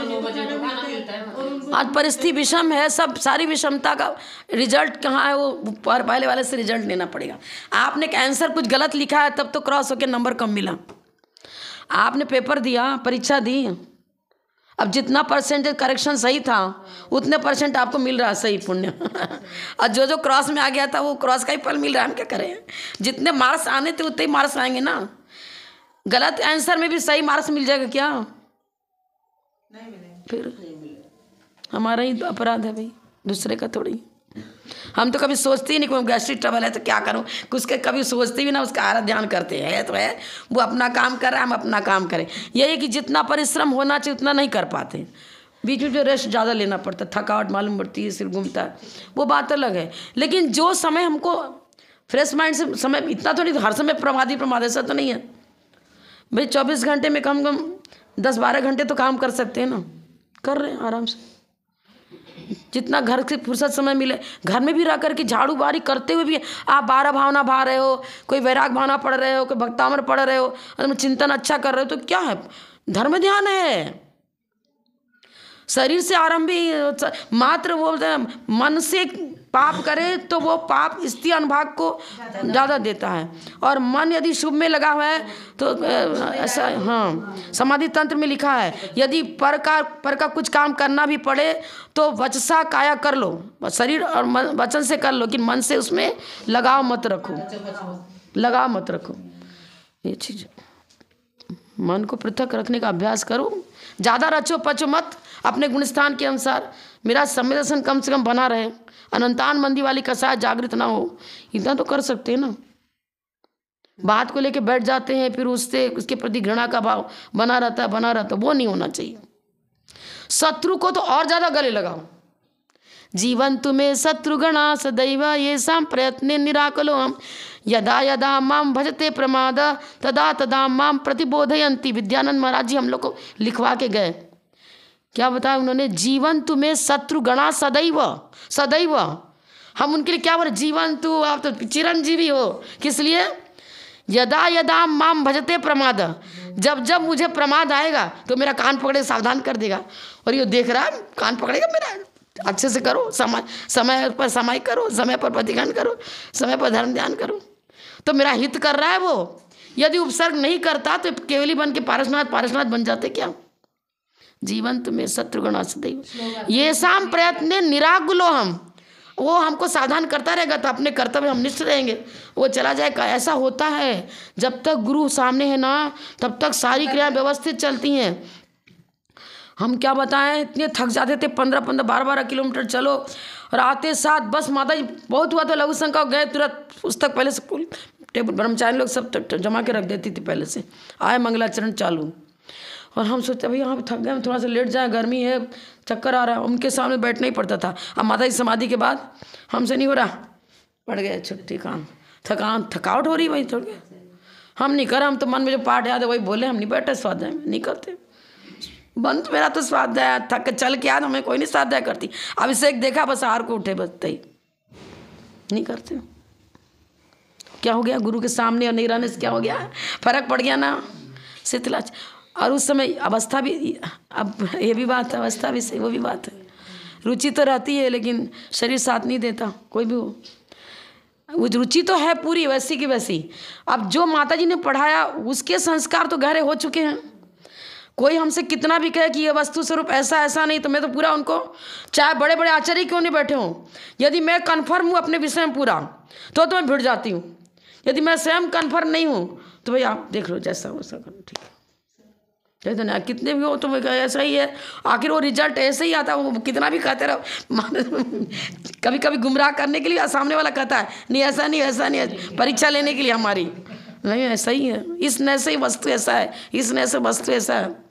9 बजे तो खाना मिलता है।
और उनको
आज परिस्थिति विषम है, सब सारी विषमता का रिजल्ट कहाँ है, वो पहले वाले से रिजल्ट लेना पड़ेगा। आपने आंसर कुछ गलत लिखा है तब तो क्रॉस होकर नंबर कम मिला। आपने पेपर दिया, परीक्षा दी, अब जितना परसेंटेज करेक्शन सही था उतने परसेंट आपको मिल रहा है सही पुण्य और जो क्रॉस में आ गया था वो क्रॉस का ही फल मिल रहा है। हम क्या करें, जितने मार्क्स आने थे उतने ही मार्क्स आएंगे ना। गलत आंसर में भी सही मार्क्स मिल जाएगा क्या?
नहीं मिलेंगे।
फिर हमारा ही अपराध है भाई, दूसरे का थोड़ी। हम तो कभी सोचते ही नहीं कोई गैस्ट्रिक ट्रबल है तो क्या करूं, कुछ के कभी सोचते भी ना, उसका आरा ध्यान करते हैं। तो है वो अपना काम कर रहा है, हम अपना काम करें। यही कि जितना परिश्रम होना चाहिए उतना नहीं कर पाते, बीच में जो रेस्ट ज़्यादा लेना पड़ता है, थकावट मालूम पड़ती है, सिर घूमता है, वो बात अलग है। लेकिन जो समय हमको फ्रेश माइंड से समय, इतना तो नहीं हर समय प्रमाद ऐसा तो नहीं है भाई। 24 घंटे में कम 10-12 घंटे तो काम कर सकते हैं ना, कर रहे हैं आराम से। जितना घर से फुर्सत समय मिले, घर में भी रह करके झाड़ू बारी करते हुए भी आप 12 भावना भा रहे हो, कोई वैराग भावना पढ़ रहे हो, कोई भक्तामर पढ़ रहे हो, चिंतन अच्छा कर रहे हो, तो क्या है, धर्म ध्यान है। शरीर से आरंभी मात्र वो मन से पाप करे तो वो पाप स्त्री अनुभाग को ज़्यादा देता है, और मन यदि शुभ में लगा हुआ है तो ऐसा, हाँ समाधि तंत्र में लिखा है, यदि पर का कुछ काम करना भी पड़े तो वचसा काया कर लो, शरीर और वचन से कर लो, लेकिन मन से उसमें लगाव मत रखो, लगाव मत रखो। ये चीज़ मन को पृथक रखने का अभ्यास करो, ज़्यादा रचो पचो मत, अपने गुणस्थान के अनुसार मेरा समय दर्शन कम से कम बना रहे, अनंतान मंदी वाली कसाय जागृत ना हो, इतना तो कर सकते हैं ना। बात को लेके बैठ जाते हैं, फिर उसके प्रति घृणा का भाव बना रहता है, वो नहीं होना चाहिए। शत्रु को तो और ज़्यादा गले लगाओ। जीवन तुम्हें शत्रुगणा सदैव ये साम प्रयत्न निराकलो हम, यदा यदा माम भजते प्रमाद तदा तदा माम प्रतिबोधयंती। विद्यानंद महाराज जी हम लोग को लिखवा के गए, क्या बताया उन्होंने, जीवन तुम्हें शत्रुगणा सदैव, सदैव। हम उनके लिए क्या बोले, जीवन तू आप तो चिरंजीवी हो, किस लिए, यदा यदा माम भजते प्रमाद, जब जब मुझे प्रमाद आएगा तो मेरा कान पकड़े सावधान कर देगा। और ये देख रहा है कान पकड़ेगा मेरा, अच्छे से करो, समय पर समय करो, समय पर प्रतिगण करो, समय पर धर्म ध्यान करो, तो मेरा हित कर रहा है वो। यदि उपसर्ग नहीं करता तो केवली बन के पारसनाथ बन जाते क्या। जीवन तुम्हें शत्रुगणा सदैव ये शाम प्रयत्न निराकुलो हम, वो हमको सावधान करता रहेगा तो अपने कर्तव्य हम निष्ठ रहेंगे, वो चला जाएगा। ऐसा होता है जब तक गुरु सामने है ना तब तक सारी क्रियाएं व्यवस्थित चलती हैं। हम क्या बताएं, इतने थक जाते थे, 15-15 12-12 किलोमीटर चलो और आते साथ बस माता जी बहुत हुआ तो लघु शंका गए, तुरंत पुस्तक पहले से टेबल ब्रह्मचारी लोग सब जमा के रख देती थी, पहले से आए मंगलाचरण चालू। और हम सोचते भाई यहाँ पे थक गए, थोड़ा सा लेट जाए, गर्मी है, चक्कर आ रहा है, उनके सामने बैठना ही पड़ता था। अब माता जी समाधि के बाद हमसे नहीं हो रहा, पड़ गए छुट्टी, काम थकावट हो रही भाई थोड़ी, हम नहीं कर, हम तो मन में जो पाठ याद है वही बोले, हम नहीं बैठे स्वाध्याय में, नहीं करते। बंद मेरा तो स्वाध्याय, थक चल के आया, हमें कोई नहीं स्वाध्याय करती। अभिषेक देखा बस हार को उठे, बस तई नहीं करते। क्या हो गया, गुरु के सामने और नहीं रहने से क्या हो गया, फर्क पड़ गया ना, शिथिला। और उस समय अवस्था भी, अब ये भी बात है, अवस्था भी सही, वो भी बात है, रुचि तो रहती है लेकिन शरीर साथ नहीं देता, कोई भी हो। वो रुचि तो है पूरी वैसी की वैसी। अब जो माता जी ने पढ़ाया उसके संस्कार तो गहरे हो चुके हैं। कोई हमसे कितना भी कहे कि ये वस्तु स्वरूप ऐसा ऐसा नहीं, तो मैं तो पूरा उनको, चाहे बड़े बड़े आचार्य क्यों नहीं बैठे हों, यदि मैं कन्फर्म हूँ अपने विषय में पूरा तो मैं भिड़ जाती हूँ। यदि मैं स्वयं कन्फर्म नहीं हूँ तो भाई आप देख लो, जैसा हो सका ठीक है, कहते ना कितने भी हो तो मैं ऐसा ही है, आखिर वो रिजल्ट ऐसे ही आता है। वो कितना भी कहते रहो कभी कभी गुमराह करने के लिए सामने वाला कहता है नहीं ऐसा नहीं, ऐसा नहीं, परीक्षा लेने के लिए हमारी, नहीं ऐसा ही है, इस नए से ही वस्तु ऐसा है, इस नए से वस्तु ऐसा है।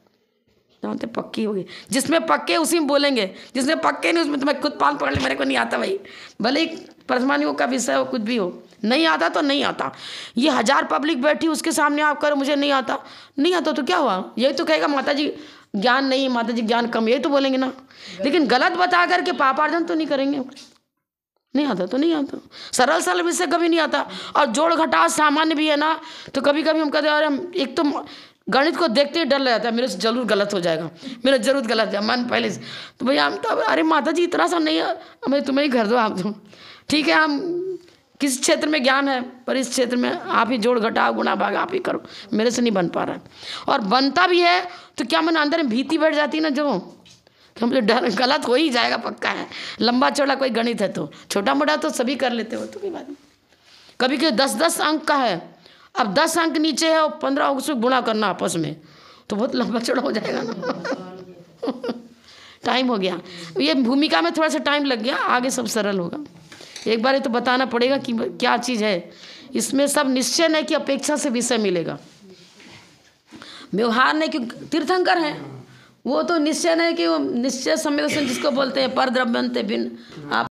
जानते पक्की होगी, जिसमें पक्के उसी में बोलेंगे, जिसमें पक्के नहीं उसमें तो मैं खुद पान पकड़ ले, मेरे को नहीं आता भाई, भले ही परमाणुओं का विषय हो, कुछ भी हो, नहीं आता तो नहीं आता। ये 1000 पब्लिक बैठी उसके सामने आप करो मुझे नहीं आता, नहीं आता तो क्या हुआ, यही तो कहेगा माता जी ज्ञान नहीं, माता जी ज्ञान कम, यही तो बोलेंगे ना। लेकिन गलत बता करके पापार्जन तो नहीं करेंगे, नहीं आता तो नहीं आता, सरल सरल विषय कभी नहीं आता। और जोड़ घटाव सामान्य भी है ना, तो कभी कभी हम कहते हैं अरे हम एक तो गणित को देखते ही डर लग जाता है, मेरे से जरूर गलत हो जाएगा, मेरा जरूर गलत है मन पहले से। तो भैया हम तो अरे माता जी इतना सा नहीं है, मैं तुम्हें ही कर दो आप तो ठीक है। हम किस क्षेत्र में ज्ञान है, पर इस क्षेत्र में आप ही जोड़ घटाव गुणा भाग आप ही करो, मेरे से नहीं बन पा रहा है। और बनता भी है तो क्या मन अंदर में भीति बैठ जाती ना, जो हम तो डर गलत हो ही जाएगा पक्का है। लंबा चौड़ा कोई गणित है तो छोटा मोटा तो सभी कर लेते हो, तो कोई बात नहीं। कभी कभी 10-10 अंक का है, अब 10 अंक नीचे है और 15 अंक से गुणा करना आपस में, तो बहुत लंबा चौड़ा हो जाएगा ना। टाइम हो गया, ये भूमिका में थोड़ा सा टाइम लग गया, आगे सब सरल होगा। एक बार ये तो बताना पड़ेगा कि क्या चीज़ है, इसमें सब निश्चय नहीं कि अपेक्षा से विषय मिलेगा, व्यवहार नहीं कि तीर्थंकर हैं वो तो निश्चय नहीं कि वो निश्चय सम्यक दर्शन जिसको बोलते हैं पर द्रव्यंते भिन्न आप